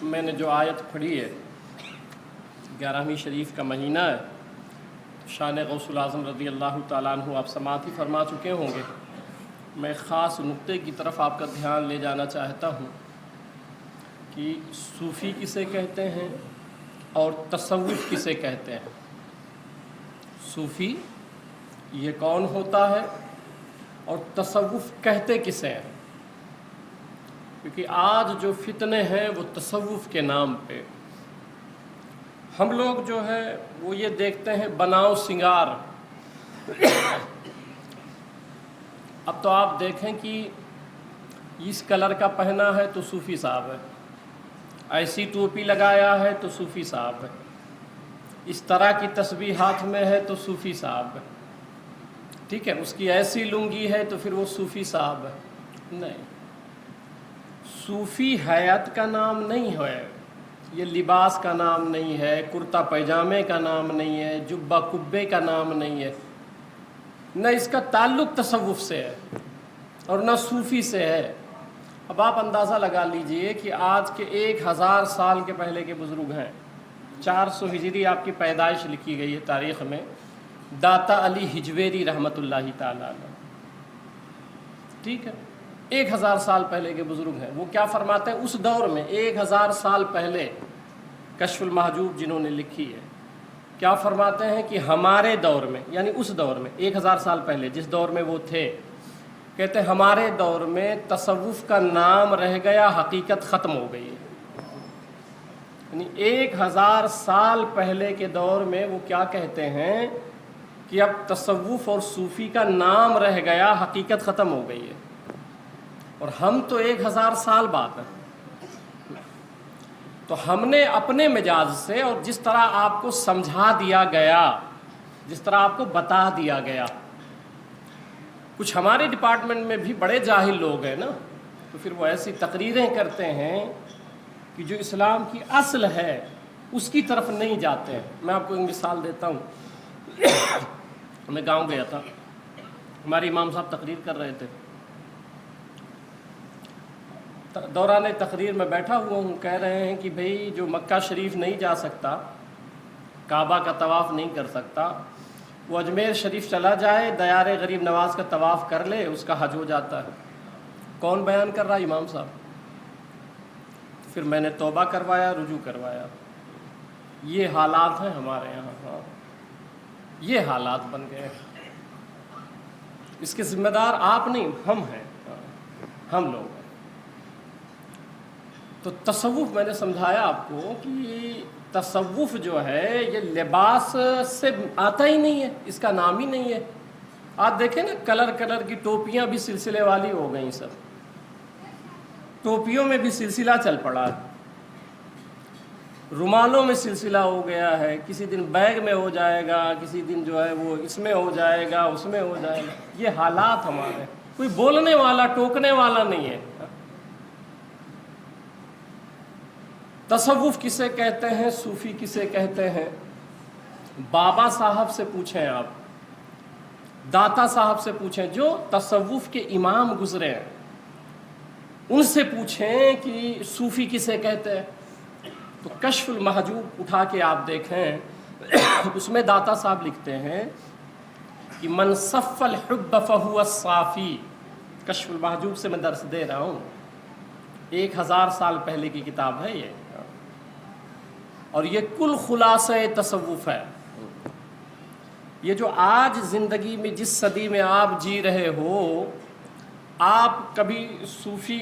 میں نے جو آیت پڑھی ہے 11ویں شریف کا مہینہ ہے، شان غوث الاعظم رضی اللہ تعالیٰ عنہ آپ سماعت ہی فرما چکے ہوں گے۔ میں خاص نقطے کی طرف آپ کا دھیان لے جانا چاہتا ہوں کہ صوفی کسے کہتے ہیں اور تصوف کسے کہتے ہیں۔ صوفی یہ کون ہوتا ہے اور تصوف کہتے کسے ہیں؟ کیونکہ آج جو فتنے ہیں وہ تصوف کے نام پہ، ہم لوگ جو ہے وہ یہ دیکھتے ہیں بناؤ سنگار۔ اب تو آپ دیکھیں کہ اس کلر کا پہنا ہے تو صوفی صاحب ہے، ایسی ٹوپی لگایا ہے تو صوفی صاحب ہے، اس طرح کی تسبیح ہاتھ میں ہے تو صوفی صاحب ہے، ٹھیک ہے، اس کی ایسی لنگی ہے تو پھر وہ صوفی صاحب ہے۔ نہیں، صوفی حیات کا نام نہیں ہے، یہ لباس کا نام نہیں ہے، کرتا پیجامے کا نام نہیں ہے، جبہ کبے کا نام نہیں ہے، نہ اس کا تعلق تصوف سے ہے اور نہ صوفی سے ہے۔ اب آپ اندازہ لگا لیجئے کہ آج کے 1000 سال کے پہلے کے بزرگ ہیں، 400 ہجری آپ کی پیدائش لکھی گئی ہے تاریخ میں، داتا علی ہجویری رحمۃ اللہ تعالیٰ علیہ، ٹھیک ہے، 1000 سال پہلے کے بزرگ ہیں۔ وہ کیا فرماتے ہیں اس دور میں، 1000 سال پہلے کشف المحجوب جنہوں نے لکھی ہے، کیا فرماتے ہیں کہ ہمارے دور میں، یعنی اس دور میں 1000 سال پہلے جس دور میں وہ تھے، کہتے ہیں ہمارے دور میں تصوف کا نام رہ گیا، حقیقت ختم ہو گئی ہے۔ یعنی 1000 سال پہلے کے دور میں وہ کیا کہتے ہیں کہ اب تصوف اور صوفی کا نام رہ گیا، حقیقت ختم ہو گئی ہے، اور ہم تو 1000 سال بعد ہیں۔ تو ہم نے اپنے مجاز سے اور جس طرح آپ کو سمجھا دیا گیا، جس طرح آپ کو بتا دیا گیا، کچھ ہمارے ڈپارٹمنٹ میں بھی بڑے جاہل لوگ ہیں نا، تو پھر وہ ایسی تقریریں کرتے ہیں کہ جو اسلام کی اصل ہے اس کی طرف نہیں جاتے ہیں۔ میں آپ کو ایک مثال دیتا ہوں۔ میں گاؤں گیا تھا، ہمارے امام صاحب تقریر کر رہے تھے، دوران تقریر میں بیٹھا ہوا ہوں، کہہ رہے ہیں کہ بھئی جو مکہ شریف نہیں جا سکتا، کعبہ کا طواف نہیں کر سکتا، وہ اجمیر شریف چلا جائے، دیار غریب نواز کا طواف کر لے، اس کا حج ہو جاتا ہے۔ کون بیان کر رہا؟ امام صاحب۔ پھر میں نے توبہ کروایا، رجوع کروایا۔ یہ حالات ہیں ہمارے یہاں، ہاں، یہ حالات بن گئے ہیں۔ اس کے ذمہ دار آپ نہیں، ہم ہیں، ہم لوگ۔ تو تصوف میں نے سمجھایا آپ کو کہ تصوف جو ہے یہ لباس سے آتا ہی نہیں ہے، اس کا نام ہی نہیں ہے۔ آپ دیکھیں نا، کلر کلر کی ٹوپیاں بھی سلسلے والی ہو گئیں، سب ٹوپیوں میں بھی سلسلہ چل پڑا ہے، رومالوں میں سلسلہ ہو گیا ہے، کسی دن بیگ میں ہو جائے گا، کسی دن جو ہے وہ اس میں ہو جائے گا، اس میں ہو جائے گا۔ یہ حالات ہمارے، کوئی بولنے والا ٹوکنے والا نہیں ہے۔ تصوف کسے کہتے ہیں، صوفی کسے کہتے ہیں؟ بابا صاحب سے پوچھیں، آپ داتا صاحب سے پوچھیں، جو تصوف کے امام گزرے ہیں، ان سے پوچھیں کہ صوفی کسے کہتے ہیں۔ تو کشف المحجوب اٹھا کے آپ دیکھیں، اس میں داتا صاحب لکھتے ہیں کہ من صف الحب فہو الصافی۔ کشف المحجوب سے میں درس دے رہا ہوں، 1000 سال پہلے کی کتاب ہے یہ، اور یہ کل خلاصہ تصوف ہے۔ یہ جو آج زندگی میں جس صدی میں آپ جی رہے ہو، آپ کبھی صوفی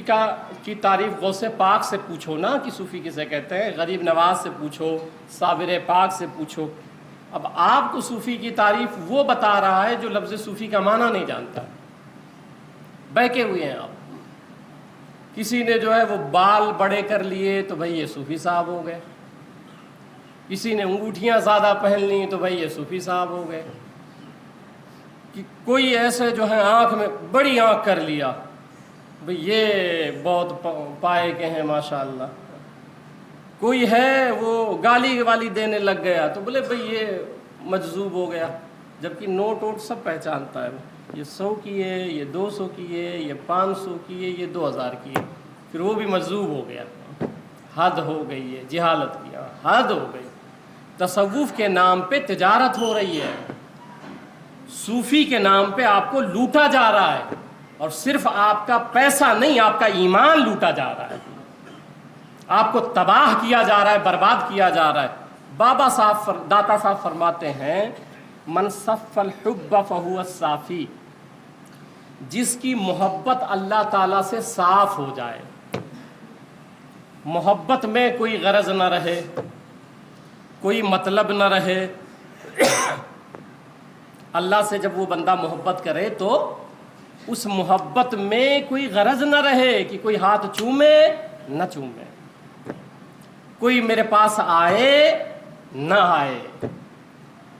کی تعریف غوث پاک سے پوچھو نا کہ صوفی کسے کہتے ہیں، غریب نواز سے پوچھو، صابر پاک سے پوچھو۔ اب آپ کو صوفی کی تعریف وہ بتا رہا ہے جو لفظ صوفی کا معنی نہیں جانتا، بہکے ہوئے ہیں آپ۔ کسی نے جو ہے وہ بال بڑے کر لیے تو بھئی یہ صوفی صاحب ہو گئے، کسی نے انگوٹھیاں زیادہ پہن لی تو بھئی یہ صوفی صاحب ہو گئے، کہ کوئی ایسے جو ہے آنکھ میں بڑی آنکھ کر لیا، بھئی یہ بہت پائے کے ہیں ماشاءاللہ، کوئی ہے وہ گالی والی دینے لگ گیا تو بولے بھئی یہ مجذوب ہو گیا، جبکہ نوٹ ووٹ سب پہچانتا ہے، یہ 100 کی ہے، یہ 200 کی ہے، یہ 500 کی ہے، یہ 2000 کی ہے، پھر وہ بھی مجذوب ہو گیا۔ حد ہو گئی ہے، جہالت کی حد ہو گئی. تصوف کے نام پہ تجارت ہو رہی ہے، صوفی کے نام پہ آپ کو لوٹا جا رہا ہے، اور صرف آپ کا پیسہ نہیں، آپ کا ایمان لوٹا جا رہا ہے، آپ کو تباہ کیا جا رہا ہے، برباد کیا جا رہا ہے. بابا صاحب داتا صاحب فرماتے ہیں من صف الحب فہو الصافی، جس کی محبت اللہ تعالیٰ سے صاف ہو جائے، محبت میں کوئی غرض نہ رہے، کوئی مطلب نہ رہے. اللہ سے جب وہ بندہ محبت کرے تو اس محبت میں کوئی غرض نہ رہے کہ کوئی ہاتھ چومے نہ چومے، کوئی میرے پاس آئے نہ آئے،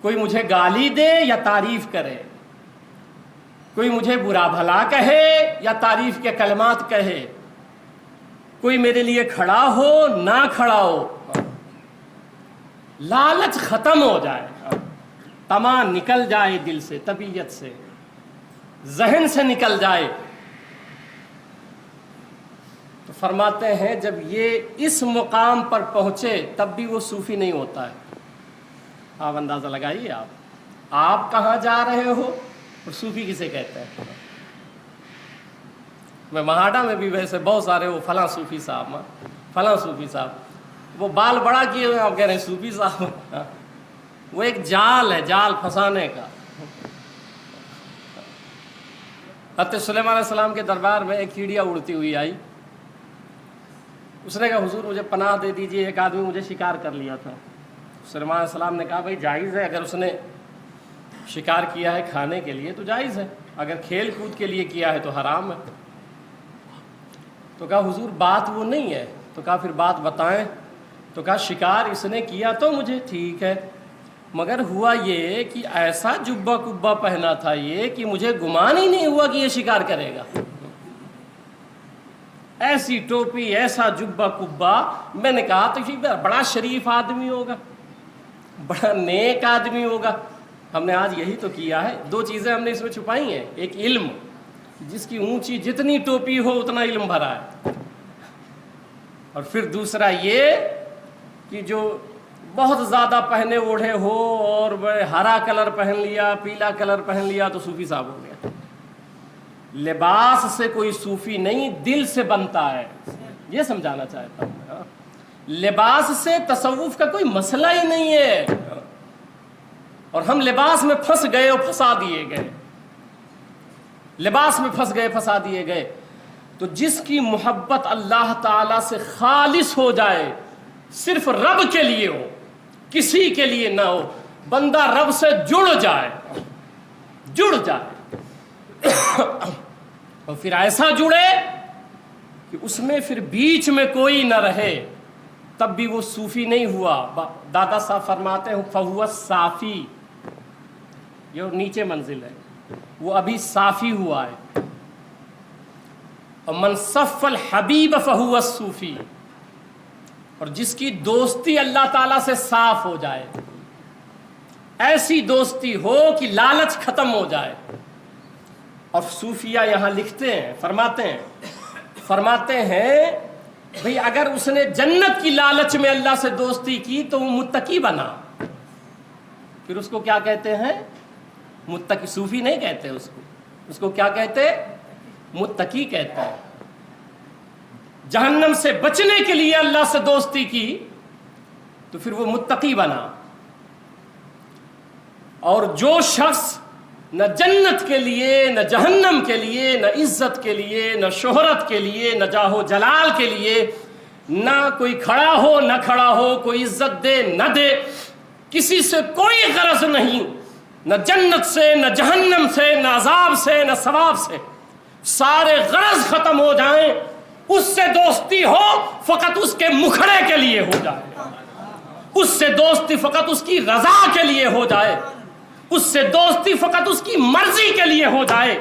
کوئی مجھے گالی دے یا تعریف کرے، کوئی مجھے برا بھلا کہے یا تعریف کے کلمات کہے، کوئی میرے لیے کھڑا ہو نہ کھڑا ہو. لالچ ختم ہو جائے، طمع نکل جائے دل سے، طبیعت سے، ذہن سے نکل جائے. تو فرماتے ہیں جب یہ اس مقام پر پہنچے تب بھی وہ صوفی نہیں ہوتا ہے. آپ اندازہ لگائیے، آپ کہاں جا رہے ہو اور صوفی کسے کہتے ہیں. میں مہاڑا میں بھی ویسے بہت سارے وہ فلاں صوفی صاحب، فلاں صوفی صاحب، وہ بال بڑا کیے ہوئے، آپ کہہ رہے ہیں صوفی صاحب. وہ ایک جال ہے، جال پھنسانے کا. حضرت سلیمان علیہ السلام کے دربار میں ایک چڑیا اڑتی ہوئی آئی. اس نے کہا حضور مجھے پناہ دے دیجئے، ایک آدمی مجھے شکار کر لیا تھا. سلیمان علیہ السلام نے کہا بھائی جائز ہے، اگر اس نے شکار کیا ہے کھانے کے لیے تو جائز ہے، اگر کھیل کود کے لیے کیا ہے تو حرام ہے. تو کہا حضور بات وہ نہیں ہے. تو کہا پھر بات بتائیں. تو کہا شکار اس نے کیا تو مجھے ٹھیک ہے، مگر ہوا یہ کہ ایسا جبہ کبا پہنا تھا یہ کہ مجھے گمان ہی نہیں ہوا کہ یہ شکار کرے گا. ایسی ٹوپی، ایسا جبہ کبا. میں نے کہا تو بڑا شریف آدمی ہوگا، بڑا نیک آدمی ہوگا. ہم نے آج یہی تو کیا ہے. دو چیزیں ہم نے اس میں چھپائی ہیں، ایک علم، جس کی اونچی جتنی ٹوپی ہو اتنا علم بھرا ہے، اور پھر دوسرا یہ کہ جو بہت زیادہ پہنے اوڑھے ہو اور ہرا کلر پہن لیا، پیلا کلر پہن لیا تو صوفی صاحب ہو گیا. لباس سے کوئی صوفی نہیں، دل سے بنتا ہے. یہ سمجھانا چاہتا ہوں. لباس سے تصوف کا کوئی مسئلہ ہی نہیں ہے، اور ہم لباس میں پھنس گئے اور پھنسا دیے گئے، لباس میں پھنس گئے، پھنسا دیے گئے. تو جس کی محبت اللہ تعالی سے خالص ہو جائے، صرف رب کے لیے ہو، کسی کے لیے نہ ہو، بندہ رب سے جڑ جائے، جڑ جائے، اور پھر ایسا جڑے کہ اس میں پھر بیچ میں کوئی نہ رہے، تب بھی وہ صوفی نہیں ہوا. دادا صاحب فرماتے ہیں فہو صافی، یہ نیچے منزل ہے، وہ ابھی صافی ہوا ہے. اور من صف الحبیب فہو الصوفی، اور جس کی دوستی اللہ تعالیٰ سے صاف ہو جائے، ایسی دوستی ہو کہ لالچ ختم ہو جائے. اور صوفیہ یہاں لکھتے ہیں، فرماتے ہیں بھئی اگر اس نے جنت کی لالچ میں اللہ سے دوستی کی تو وہ متقی بنا. پھر اس کو کیا کہتے ہیں؟ متقی. صوفی نہیں کہتے اس کو کیا کہتے؟ متقی کہتے ہیں. جہنم سے بچنے کے لیے اللہ سے دوستی کی تو پھر وہ متقی بنا. اور جو شخص نہ جنت کے لیے، نہ جہنم کے لیے، نہ عزت کے لیے، نہ شہرت کے لیے، نہ جاہ و جلال کے لیے، نہ کوئی کھڑا ہو نہ کھڑا ہو، کوئی عزت دے نہ دے، کسی سے کوئی غرض نہیں، نہ جنت سے، نہ جہنم سے، نہ عذاب سے، نہ ثواب سے، سارے غرض ختم ہو جائیں، اس سے دوستی ہو فقط اس کے مکھڑے کے لیے ہو جائے، اس سے دوستی فقط اس کی رضا کے لیے ہو جائے، اس سے دوستی فقط اس کی مرضی کے لیے ہو جائے.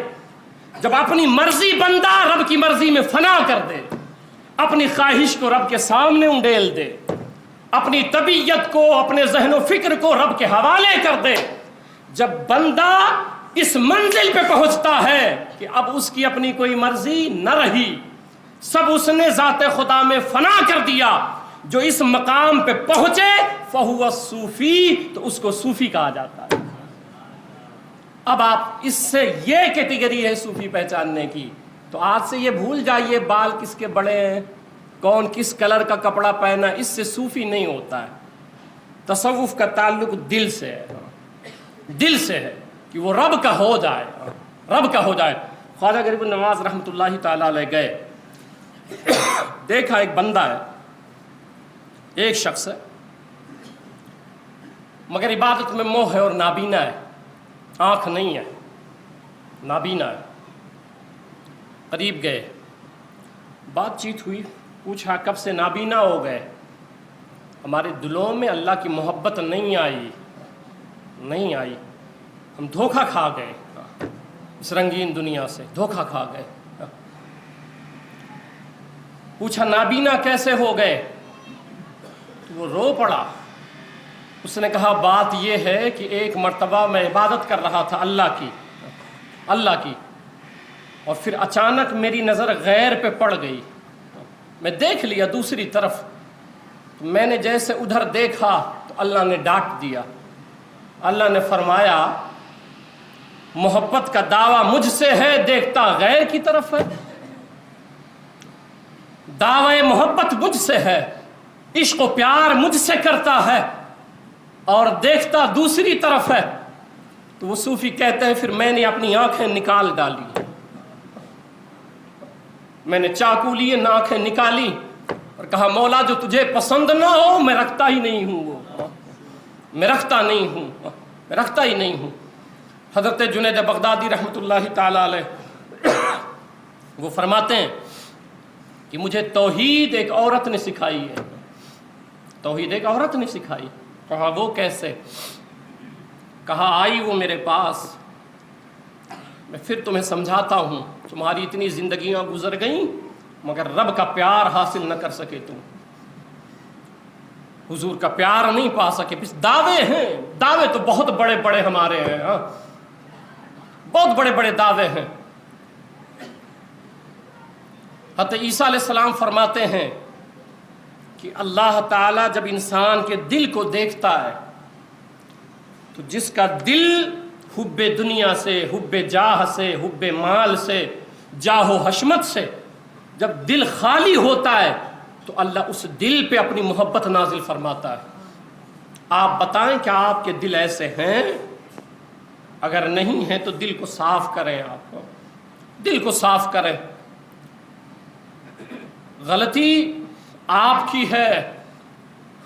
جب اپنی مرضی بندہ رب کی مرضی میں فنا کر دے، اپنی خواہش کو رب کے سامنے انڈیل دے، اپنی طبیعت کو، اپنے ذہن و فکر کو رب کے حوالے کر دے، جب بندہ اس منزل پہ پہنچتا ہے کہ اب اس کی اپنی کوئی مرضی نہ رہی، سب اس نے ذات خدا میں فنا کر دیا، جو اس مقام پہ پہنچے فہو صوفی، تو اس کو صوفی کہا جاتا ہے۔ اب آپ اس سے یہ کیٹیگری ہے صوفی پہچاننے کی، تو آج سے یہ بھول جائیے بال کس کے بڑے ہیں، کون کس کلر کا کپڑا پہنا، اس سے صوفی نہیں ہوتا ہے۔ تصوف کا تعلق دل سے ہے، دل سے ہے کہ وہ رب کا ہو جائے، رب کا ہو جائے۔ خواجہ غریب النواز رحمۃ اللہ تعالیٰ علیہ گئے، دیکھا ایک بندہ ہے، ایک شخص ہے، مگر عبادت میں موہ ہے اور نابینا ہے، آنکھ نہیں ہے، نابینا ہے۔ قریب گئے، بات چیت ہوئی، پوچھا کب سے نابینا ہو گئے؟ ہمارے دلوں میں اللہ کی محبت نہیں آئی، نہیں آئی، ہم دھوکہ کھا گئے، اس رنگین دنیا سے دھوکہ کھا گئے۔ پوچھا نابینا کیسے ہو گئے؟ تو وہ رو پڑا۔ اس نے کہا بات یہ ہے کہ ایک مرتبہ میں عبادت کر رہا تھا اللہ کی، اور پھر اچانک میری نظر غیر پہ پڑ گئی، میں دیکھ لیا دوسری طرف، تو میں نے جیسے ادھر دیکھا تو اللہ نے ڈانٹ دیا۔ اللہ نے فرمایا محبت کا دعویٰ مجھ سے ہے، دیکھتا غیر کی طرف ہے۔ دعوی محبت مجھ سے ہے، عشق و پیار مجھ سے کرتا ہے، اور دیکھتا دوسری طرف ہے۔ تو وہ صوفی کہتے ہیں پھر میں نے اپنی آنکھیں نکال ڈالی، میں نے چاقو لیے آنکھیں نکالی اور کہا مولا جو تجھے پسند نہ ہو میں رکھتا ہی نہیں ہوں، وہ میں رکھتا نہیں ہوں، میں رکھتا ہی نہیں ہوں۔ حضرت جنید بغدادی رحمۃ اللہ تعالی علیہ وہ فرماتے ہیں کہ مجھے توحید ایک عورت نے سکھائی ہے، توحید ایک عورت نے سکھائی۔ کہا وہ کیسے؟ کہا آئی وہ میرے پاس، میں پھر تمہیں سمجھاتا ہوں، تمہاری اتنی زندگیاں گزر گئیں مگر رب کا پیار حاصل نہ کر سکے، تم حضور کا پیار نہیں پا سکے، بس دعوے ہیں، دعوے تو بہت بڑے بڑے ہمارے ہیں، بہت بڑے بڑے دعوے ہیں۔ حضرت عیسیٰ علیہ السلام فرماتے ہیں کہ اللہ تعالیٰ جب انسان کے دل کو دیکھتا ہے تو جس کا دل حب دنیا سے، حب جاہ سے، حب مال سے، جاہ و حشمت سے جب دل خالی ہوتا ہے تو اللہ اس دل پہ اپنی محبت نازل فرماتا ہے۔ آپ بتائیں کہ آپ کے دل ایسے ہیں؟ اگر نہیں ہیں تو دل کو صاف کریں، آپ دل کو صاف کریں۔ غلطی آپ کی ہے،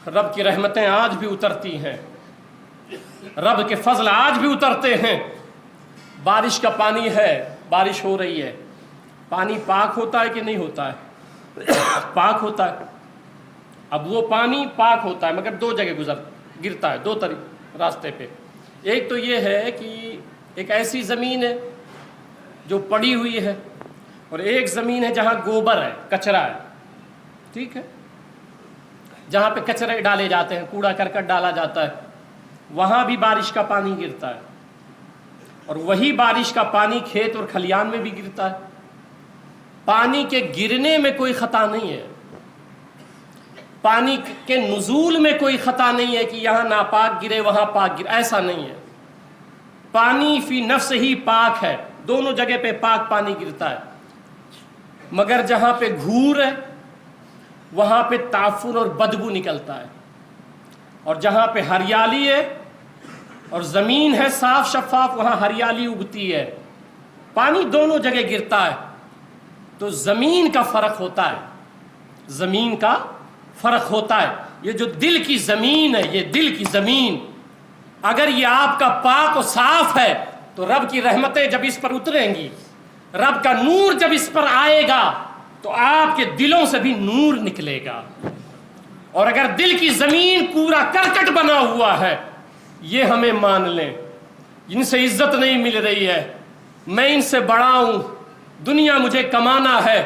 رب کی رحمتیں آج بھی اترتی ہیں، رب کے فضل آج بھی اترتے ہیں۔ بارش کا پانی ہے، بارش ہو رہی ہے، پانی پاک ہوتا ہے کہ نہیں ہوتا ہے؟ پاک ہوتا ہے۔ اب وہ پانی پاک ہوتا ہے مگر دو جگہ گرتا ہے، دو راستے پہ۔ ایک تو یہ ہے کہ ایک ایسی زمین ہے جو پڑی ہوئی ہے، اور ایک زمین ہے جہاں گوبر ہے، کچرا ہے، ٹھیک ہے، جہاں پہ کچرے ڈالے جاتے ہیں، کوڑا کرکٹ ڈالا جاتا ہے، وہاں بھی بارش کا پانی گرتا ہے، اور وہی بارش کا پانی کھیت اور کھلیان میں بھی گرتا ہے۔ پانی کے گرنے میں کوئی خطا نہیں ہے، پانی کے نزول میں کوئی خطا نہیں ہے کہ یہاں ناپاک گرے وہاں پاک گرے، ایسا نہیں ہے۔ پانی فی نفس ہی پاک ہے، دونوں جگہ پہ پاک پانی گرتا ہے، مگر جہاں پہ گھور ہے وہاں پہ تعفن اور بدبو نکلتا ہے، اور جہاں پہ ہریالی ہے اور زمین ہے صاف شفاف وہاں ہریالی اگتی ہے۔ پانی دونوں جگہ گرتا ہے، تو زمین کا فرق ہوتا ہے، زمین کا فرق ہوتا ہے۔ یہ جو دل کی زمین ہے، یہ دل کی زمین اگر یہ آپ کا پاک و صاف ہے تو رب کی رحمتیں جب اس پر اتریں گی، رب کا نور جب اس پر آئے گا تو آپ کے دلوں سے بھی نور نکلے گا۔ اور اگر دل کی زمین پورا کرکٹ بنا ہوا ہے، یہ ہمیں مان لیں، ان سے عزت نہیں مل رہی ہے، میں ان سے بڑا ہوں، دنیا مجھے کمانا ہے،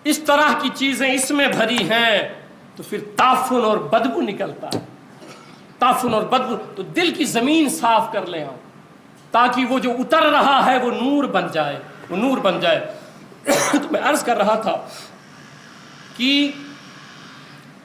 اس طرح کی چیزیں اس میں بھری ہیں، تو پھر تعفن اور بدبو نکلتا ہے، تعفن اور بدبو۔ تو دل کی زمین صاف کر لیں آپ، تاکہ وہ جو اتر رہا ہے وہ نور بن جائے، وہ نور بن جائے۔ تو میں عرض کر رہا تھا کہ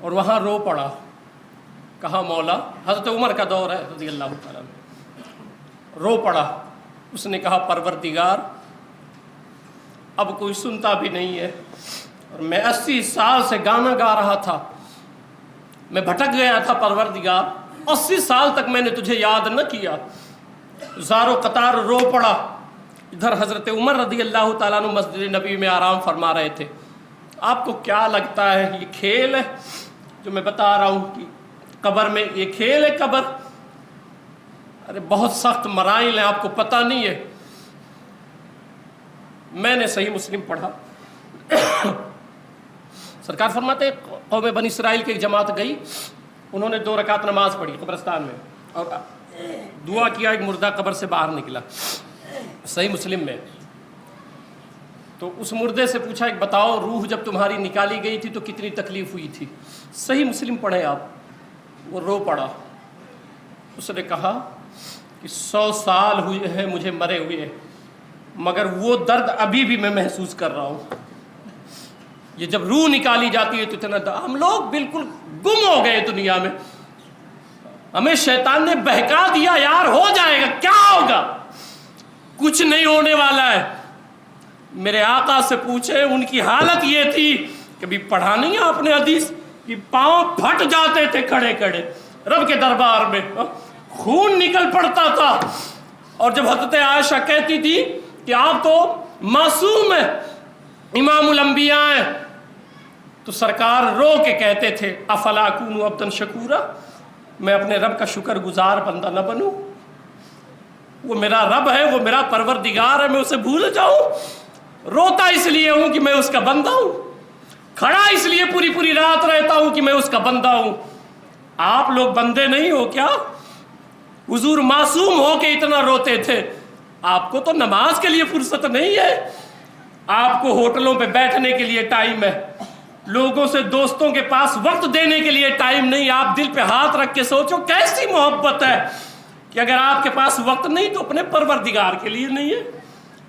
اور وہاں رو پڑا. کہا مولا، حضرت عمر کا دور ہے رضی اللہ تعالیٰ عنہ، رو پڑا. اس نے کہا پروردگار اب کوئی سنتا بھی نہیں ہے، اور میں 80 سال سے گانا گا رہا تھا، میں بھٹک گیا تھا پروردگار، 80 سال تک میں نے تجھے یاد نہ کیا. زار و قطار رو پڑا. ادھر حضرت عمر رضی اللہ تعالیٰ عنہ مسجد نبی میں آرام فرما رہے تھے. آپ کو کیا لگتا ہے یہ کھیل ہے جو میں بتا رہا ہوں کہ قبر میں یہ کھیل ہے قبر؟ ارے بہت سخت مرائل ہیں، آپ کو پتہ نہیں ہے. میں نے صحیح مسلم پڑھا. سرکار فرماتے ہیں قوم بنی اسرائیل کی ایک جماعت گئی، انہوں نے 2 رکعت نماز پڑھی قبرستان میں اور دعا کیا، ایک مردہ قبر سے باہر نکلا، صحیح مسلم میں. تو اس مردے سے پوچھا ایک بتاؤ روح جب تمہاری نکالی گئی تھی تو کتنی تکلیف ہوئی تھی؟ صحیح مسلم پڑھے آپ. وہ رو پڑا. اس نے کہا کہ 100 سال ہوئے ہیں مجھے مرے ہوئے، مگر وہ درد ابھی بھی میں محسوس کر رہا ہوں. یہ جب روح نکالی جاتی ہے تو اتنا ہم لوگ بالکل گم ہو گئے دنیا میں. ہمیں شیطان نے بہکا دیا، یار ہو جائے گا، کیا ہوگا؟ کچھ نہیں ہونے والا ہے. میرے آقا سے پوچھے، ان کی حالت یہ تھی، کبھی پڑھا نہیں آپ نے حدیث کہ پاؤں پھٹ جاتے تھے کھڑے کھڑے رب کے دربار میں، خون نکل پڑتا تھا. اور جب حضرت عائشہ کہتی تھی کہ آپ تو معصوم ہیں، امام الانبیاء ہیں، تو سرکار رو کے کہتے تھے افلا اکون عبدا شکورا، میں اپنے رب کا شکر گزار بندہ نہ بنوں؟ وہ میرا رب ہے، وہ میرا پروردگار ہے، میں اسے بھول جاؤں؟ روتا اس لیے ہوں کہ میں اس کا بندہ ہوں، کھڑا اس لیے پوری پوری رات رہتا ہوں کہ میں اس کا بندہ ہوں. آپ لوگ بندے نہیں ہو کیا؟ حضور معصوم ہو کے اتنا روتے تھے. آپ کو تو نماز کے لیے فرصت نہیں ہے، آپ کو ہوٹلوں پہ بیٹھنے کے لیے ٹائم ہے، لوگوں سے دوستوں کے پاس وقت دینے کے لیے ٹائم نہیں. آپ دل پہ ہاتھ رکھ کے سوچو کیسی محبت ہے کہ اگر آپ کے پاس وقت نہیں تو اپنے پروردگار کے لیے نہیں ہے.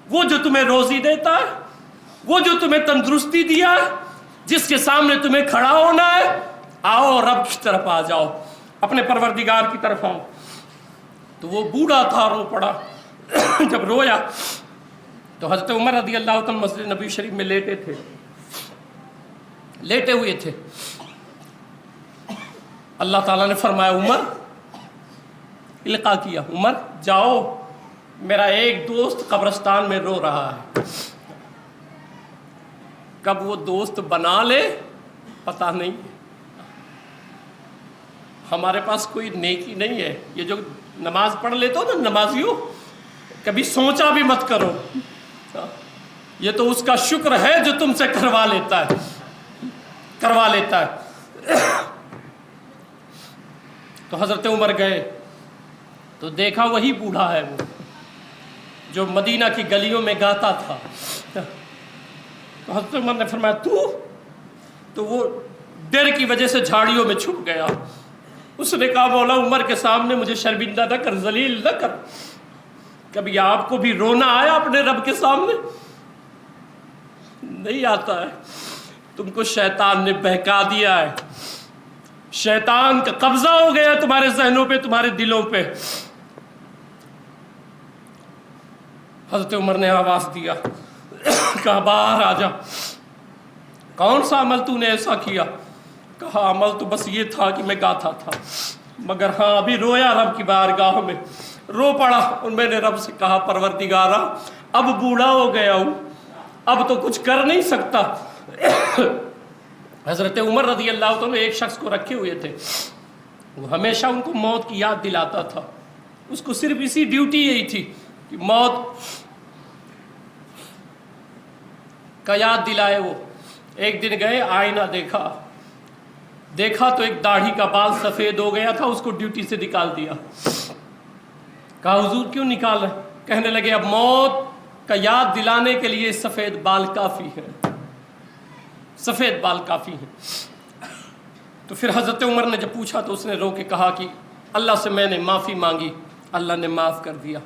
وہ جو تمہیں روزی دیتا ہے، وہ جو تمہیں تندرستی دیا ہے، جس کے سامنے تمہیں کھڑا ہونا ہے، آؤ رب کی طرف آ جاؤ، اپنے پروردگار کی طرف آؤ. تو وہ بوڑھا تھا، رو پڑا. جب رویا تو حضرت عمر رضی اللہ تعالیٰ مسجد نبی شریف میں لیٹے تھے، لیٹے ہوئے تھے. اللہ تعالیٰ نے فرمایا عمر، القاء کیا، عمر جاؤ، میرا ایک دوست قبرستان میں رو رہا ہے. کب وہ دوست بنا لے پتہ نہیں. ہمارے پاس کوئی نیکی نہیں ہے. یہ جو نماز پڑھ لیتے ہو نا نمازیوں، کبھی سوچا بھی مت کرو، یہ تو اس کا شکر ہے جو تم سے کروا لیتا ہے. تو حضرت عمر گئے تو دیکھا وہی بوڑھا ہے وہ جو مدینہ کی گلیوں میں گاتا تھا. تو حضرت عمر نے فرمایا تو وہ ڈر کی وجہ سے جھاڑیوں میں چھپ گیا. اس نے کہا مولا عمر کے سامنے مجھے شرمندہ نہ کر، ذلیل نہ کر. کبھی آپ کو بھی رونا آیا اپنے رب کے سامنے؟ نہیں آتا ہے. تم کو شیطان نے بہکا دیا ہے، شیطان کا قبضہ ہو گیا تمہارے ذہنوں پہ، تمہارے دلوں پہ. حضرت عمر نے آواز دیا، کہا باہر آ جا. کون سا عمل تو نے ایسا کیا؟ کہا عمل تو بس یہ تھا کہ میں گاتا تھا، مگر ہاں ابھی رویا رب کی بارگاہ میں، رو پڑا. اور میں نے رب سے کہا پروردگارا اب بوڑھا ہو گیا ہوں، اب تو کچھ کر نہیں سکتا. حضرت عمر رضی اللہ عنہ ایک شخص کو رکھے ہوئے تھے، وہ ہمیشہ ان کو موت کی یاد دلاتا تھا. اس کو صرف اسی ڈیوٹی یہی تھی کہ موت کا یاد دلائے. وہ ایک دن گئے، آئینہ دیکھا تو ایک داڑھی کا بال سفید ہو گیا تھا، اس کو ڈیوٹی سے نکال دیا. کہا حضور کیوں نکال رہے؟ کہنے لگے اب موت کا یاد دلانے کے لیے سفید بال کافی ہے، سفید بال کافی ہیں. تو پھر حضرت عمر نے جب پوچھا تو اس نے رو کے کہا کہ اللہ سے میں نے معافی مانگی، اللہ نے معاف کر دیا.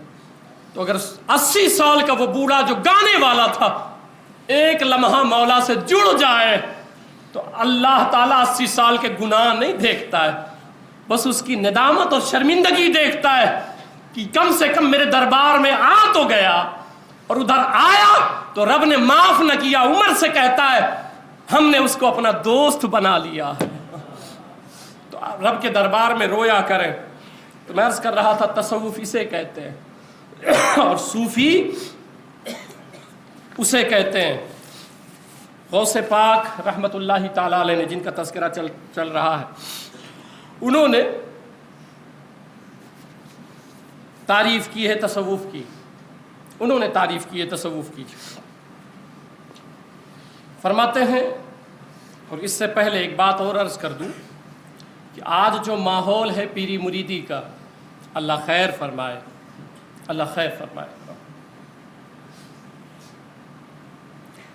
تو اگر 80 سال کا وہ بوڑھا جو گانے والا تھا ایک لمحہ مولا سے جڑ جائے تو اللہ تعالیٰ 80 سال کے گناہ نہیں دیکھتا ہے، بس اس کی ندامت اور شرمندگی دیکھتا ہے کہ کم سے کم میرے دربار میں آ تو گیا، اور ادھر آیا تو رب نے معاف نہ کیا۔ عمر سے کہتا ہے ہم نے اس کو اپنا دوست بنا لیا ہے۔ تو رب کے دربار میں رویا کریں۔ تو میں عرض کر رہا تھا تصوف اسے کہتے ہیں اور صوفی اسے کہتے ہیں۔ غوث پاک رحمت اللہ تعالی علیہ نے، جن کا تذکرہ چل رہا ہے، انہوں نے تعریف کی ہے تصوف کی، انہوں نے تعریف کی ہے تصوف کی۔ فرماتے ہیں، اور اس سے پہلے ایک بات اور عرض کر دوں کہ آج جو ماحول ہے پیری مریدی کا، اللہ خیر فرمائے، اللہ خیر فرمائے۔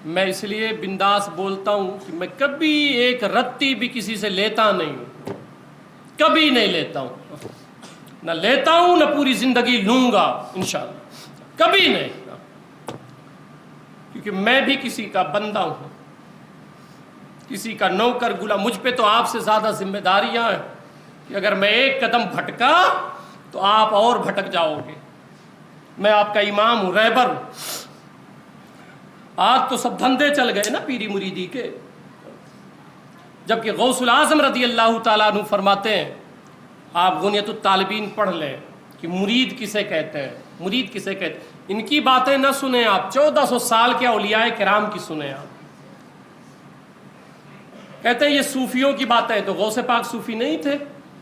میں اس لیے بنداس بولتا ہوں کہ میں کبھی ایک رتی بھی کسی سے لیتا نہیں ہوں، کبھی نہیں لیتا ہوں، نہ لیتا ہوں نہ پوری زندگی لوں گا انشاءاللہ، کبھی نہیں، کیونکہ میں بھی کسی کا بندہ ہوں، کسی کا نوکر غلام۔ مجھ پہ تو آپ سے زیادہ ذمہ داریاں ہیں کہ اگر میں ایک قدم بھٹکا تو آپ اور بھٹک جاؤ گے۔ میں آپ کا امام ہوں، رہبر ہوں۔ آج تو سب دھندے چل گئے نا پیری مریدی کے، جبکہ غوث العظم رضی اللہ تعالیٰ عنہ فرماتے ہیں، آپ غنیت الطالبین پڑھ لیں کہ مرید کسے کہتے ہیں، مرید کسے کہتے ہیں۔ ان کی باتیں نہ سنیں آپ، 1400 سال کے اولیاء کرام کی سنیں آپ۔ کہتے ہیں یہ صوفیوں کی باتیں، تو غوث پاک صوفی نہیں تھے،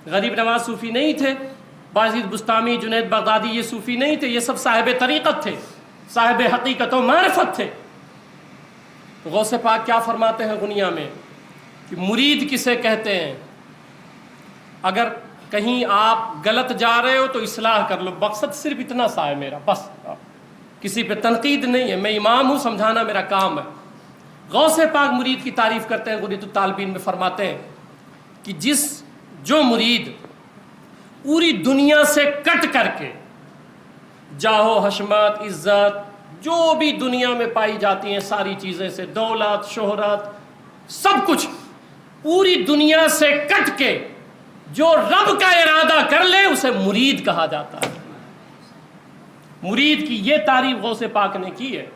غریب نواز صوفی نہیں تھے، بازید بستامی، جنید بغدادی یہ صوفی نہیں تھے، یہ سب صاحب طریقت تھے، صاحب حقیقت و معرفت تھے۔ تو غوث پاک کیا فرماتے ہیں غنیہ میں کہ مرید کسے کہتے ہیں؟ اگر کہیں آپ غلط جا رہے ہو تو اصلاح کر لو، مقصد صرف اتنا سا ہے میرا، بس کسی پہ تنقید نہیں ہے، میں امام ہوں، سمجھانا میرا کام ہے۔ غوث پاک مرید کی تعریف کرتے ہیں، غنیۃ الطالبین میں فرماتے ہیں کہ جو مرید پوری دنیا سے کٹ کر کے جاہو حشمت عزت جو بھی دنیا میں پائی جاتی ہیں ساری چیزیں سے، دولت شہرت سب کچھ، پوری دنیا سے کٹ کے جو رب کا ارادہ کر لے اسے مرید کہا جاتا ہے۔ مرید کی یہ تعریف غوث پاک نے کی ہے۔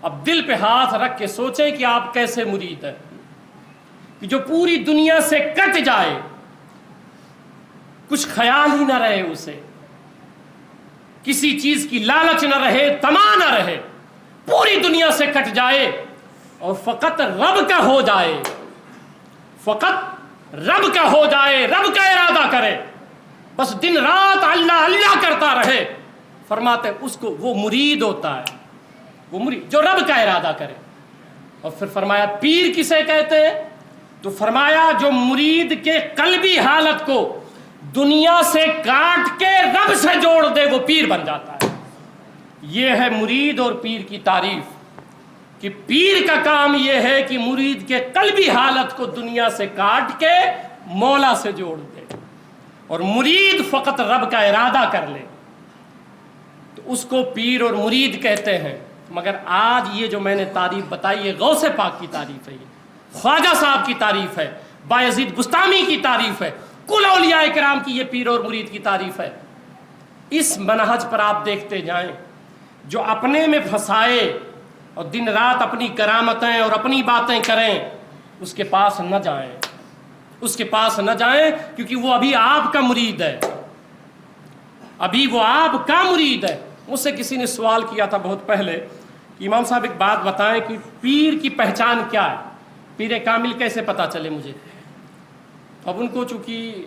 اب دل پہ ہاتھ رکھ کے سوچیں کہ آپ کیسے مرید ہیں، کہ جو پوری دنیا سے کٹ جائے، کچھ خیال ہی نہ رہے اسے، کسی چیز کی لالچ نہ رہے، طمع نہ رہے، پوری دنیا سے کٹ جائے اور فقط رب کا ہو جائے، فقط رب کا ہو جائے، رب کا ارادہ کرے، بس دن رات اللہ اللہ کرتا رہے، فرماتے اس کو وہ مرید ہوتا ہے، وہ مرید جو رب کا ارادہ کرے۔ اور پھر فرمایا پیر کسے کہتے ہیں؟ تو فرمایا جو مرید کے قلبی حالت کو دنیا سے کاٹ کے رب سے جوڑ دے وہ پیر بن جاتا ہے۔ یہ ہے مرید اور پیر کی تعریف، کہ پیر کا کام یہ ہے کہ مرید کے قلبی حالت کو دنیا سے کاٹ کے مولا سے جوڑ دے، اور مرید فقط رب کا ارادہ کر لے تو اس کو پیر اور مرید کہتے ہیں۔ مگر آج یہ جو میں نے تعریف بتائی ہے غوث پاک کی تعریف ہے، یہ خواجہ صاحب کی تعریف ہے، بایزید بستامی کی تعریف ہے، کل اولیاء کرام کی یہ پیر اور مرید کی تعریف ہے۔ اس منہج پر آپ دیکھتے جائیں، جو اپنے میں پھنسائے اور دن رات اپنی کرامتیں اور اپنی باتیں کریں، اس کے پاس نہ جائیں، اس کے پاس نہ جائیں، کیونکہ وہ ابھی آپ کا مرید ہے، ابھی وہ آپ کا مرید ہے۔ مجھ سے کسی نے سوال کیا تھا بہت پہلے کہ امام صاحب ایک بات بتائیں کہ پیر کی پہچان کیا ہے، پیر کامل کیسے پتہ چلے مجھے؟ اب ان کو چونکہ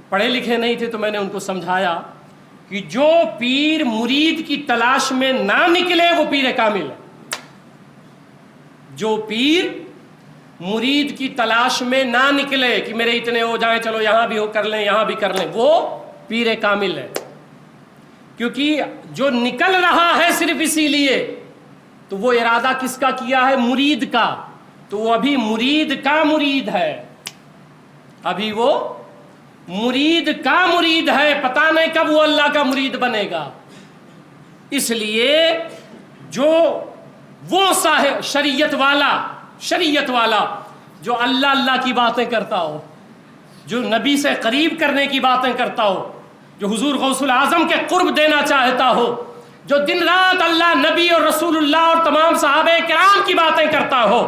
پڑھے لکھے نہیں تھے تو میں نے ان کو سمجھایا کہ جو پیر مرید کی تلاش میں نہ نکلے وہ پیر کامل ہے، جو پیر مرید کی تلاش میں نہ نکلے کہ میرے اتنے ہو جائیں، چلو یہاں بھی ہو کر لیں یہاں بھی کر لیں، وہ پیر کامل ہے۔ کیونکہ جو نکل رہا ہے صرف اسی لیے تو وہ ارادہ کس کا کیا ہے؟ مرید کا، تو وہ ابھی مرید کا مرید ہے، ابھی وہ مرید کا مرید ہے، پتہ نہیں کب وہ اللہ کا مرید بنے گا۔ اس لیے جو وہ صاحب شریعت والا جو اللہ اللہ کی باتیں کرتا ہو، جو نبی سے قریب کرنے کی باتیں کرتا ہو، جو حضور غوث العظم کے قرب دینا چاہتا ہو، جو دن رات اللہ، نبی اور رسول اللہ اور تمام صحابہ کرام کی باتیں کرتا ہو،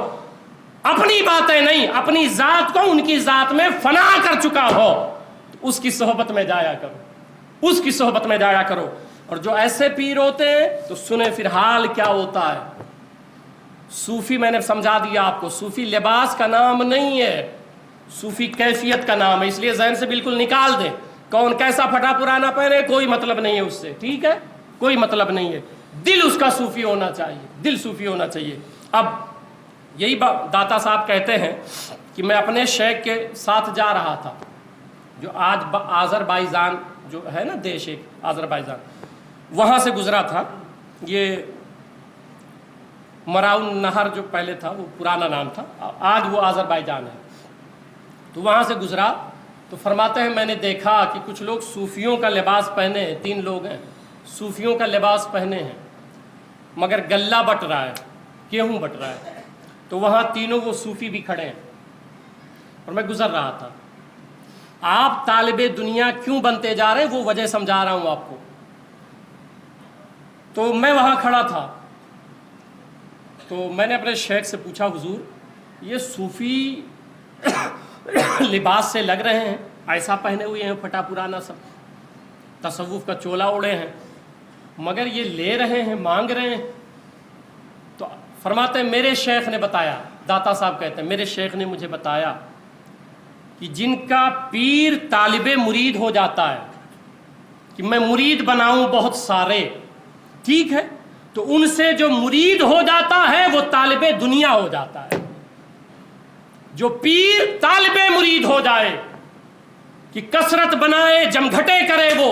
اپنی باتیں نہیں، اپنی ذات کو ان کی ذات میں فنا کر چکا ہو، اس کی صحبت میں جایا کرو، اس کی صحبت میں جایا کرو۔ اور جو ایسے پیر ہوتے ہیں تو سنیں پھر حال کیا ہوتا ہے۔ صوفی میں نے سمجھا دیا آپ کو، صوفی لباس کا نام نہیں ہے، صوفی کیفیت کا نام ہے، اس لیے ذہن سے بالکل نکال دیں۔ کون کیسا پھٹا پرانا پہنے کوئی مطلب نہیں ہے اس سے، ٹھیک ہے، کوئی مطلب نہیں ہے، دل اس کا صوفی ہونا چاہیے، دل صوفی ہونا چاہیے۔ اب یہی داتا صاحب کہتے ہیں کہ میں اپنے شیخ کے ساتھ جا رہا تھا، جو آج آذربائیجان جو ہے نا دیش، ایک آذربائیجان، وہاں سے گزرا تھا۔ یہ مراؤن نہر جو پہلے تھا وہ پرانا نام تھا، آج وہ آذربائیجان ہے۔ تو وہاں سے گزرا تو فرماتے ہیں میں نے دیکھا کہ کچھ لوگ صوفیوں کا لباس پہنے ہیں، 3 لوگ ہیں، صوفیوں کا لباس پہنے ہیں، مگر غلہ بٹ رہا ہے، گیہوں بٹ رہا ہے۔ تو وہاں تینوں وہ صوفی بھی کھڑے ہیں اور میں گزر رہا تھا۔ آپ طالب دنیا کیوں بنتے جا رہے ہیں وہ وجہ سمجھا رہا ہوں آپ کو۔ تو میں وہاں کھڑا تھا تو میں نے اپنے شیخ سے پوچھا، حضور یہ صوفی لباس سے لگ رہے ہیں، ایسا پہنے ہوئے ہیں پھٹا پرانا سب، تصوف کا چولا اوڑے ہیں، مگر یہ لے رہے ہیں، مانگ رہے ہیں۔ تو فرماتے ہیں میرے شیخ نے بتایا، داتا صاحب کہتے ہیں میرے شیخ نے مجھے بتایا کہ جن کا پیر طالب مرید ہو جاتا ہے کہ میں مرید بناؤں بہت سارے، ٹھیک ہے، تو ان سے جو مرید ہو جاتا ہے وہ طالب دنیا ہو جاتا ہے۔ جو پیر طالب مرید ہو جائے کہ کثرت بنائے، جمگھٹے کرے وہ،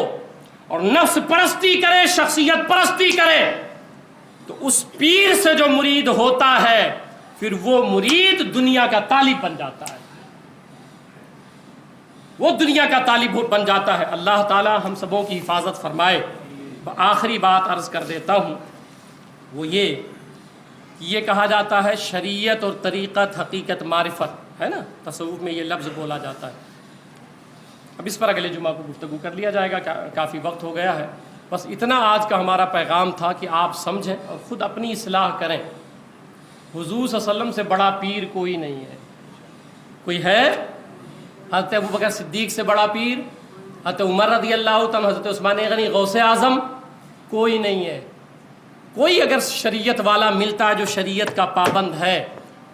اور نفس پرستی کرے، شخصیت پرستی کرے، تو اس پیر سے جو مرید ہوتا ہے پھر وہ مرید دنیا کا طالب بن جاتا ہے، وہ دنیا کا طالب بن جاتا ہے۔ اللہ تعالی ہم سبوں کی حفاظت فرمائے۔ آخری بات عرض کر دیتا ہوں، وہ یہ کہا جاتا ہے شریعت اور طریقت، حقیقت، معرفت، ہے نا، تصوف میں یہ لفظ بولا جاتا ہے۔ اب اس پر اگلے جمعہ کو گفتگو کر لیا جائے گا، کافی وقت ہو گیا ہے۔ بس اتنا آج کا ہمارا پیغام تھا کہ آپ سمجھیں اور خود اپنی اصلاح کریں۔ حضور صلی اللہ علیہ وسلم سے بڑا پیر کوئی نہیں ہے۔ کوئی ہے؟ حضرت ابوبکر صدیق سے بڑا پیر، حضرت عمر رضی اللہ عنہ، حضرت عثمان غنی، غوث اعظم، کوئی نہیں ہے۔ کوئی اگر شریعت والا ملتا ہے جو شریعت کا پابند ہے،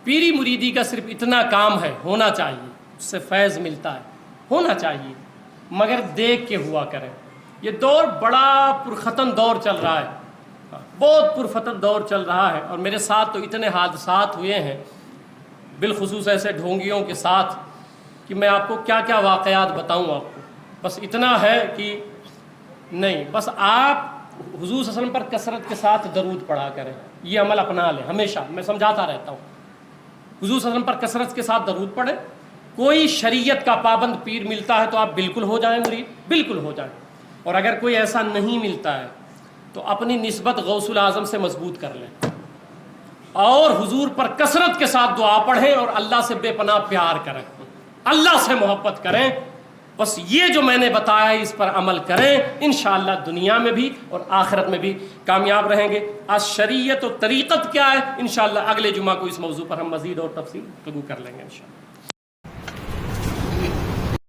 پیری مریدی کا صرف اتنا کام ہے، ہونا چاہیے، اس سے فیض ملتا ہے، ہونا چاہیے، مگر دیکھ کے ہوا کریں۔ یہ دور بڑا پرختن دور چل رہا ہے، بہت پرفتن دور چل رہا ہے، اور میرے ساتھ تو اتنے حادثات ہوئے ہیں، بالخصوص ایسے ڈھونگیوں کے ساتھ، کہ میں آپ کو کیا کیا واقعات بتاؤں آپ کو۔ بس اتنا ہے کہ نہیں، بس آپ حضور صلی اللہ علیہ وسلم پر کثرت کے ساتھ درود پڑھا کریں، یہ عمل اپنا لیں۔ ہمیشہ میں سمجھاتا رہتا ہوں، حضور صلی اللہ علیہ وسلم پر کثرت کے ساتھ درود پڑھیں۔ کوئی شریعت کا پابند پیر ملتا ہے تو آپ بالکل ہو جائیں مرید، بالکل ہو جائیں، اور اگر کوئی ایسا نہیں ملتا ہے تو اپنی نسبت غوث العظم سے مضبوط کر لیں، اور حضور پر کثرت کے ساتھ دعا پڑھیں، اور اللہ سے بے پناہ پیار کریں، اللہ سے محبت کریں۔ بس یہ جو میں نے بتایا ہے اس پر عمل کریں، انشاءاللہ دنیا میں بھی اور آخرت میں بھی کامیاب رہیں گے۔ آج شریعت و طریقت کیا ہے، انشاءاللہ اگلے جمعہ کو اس موضوع پر ہم مزید اور تفصیل گفتگو کر لیں گے انشاءاللہ۔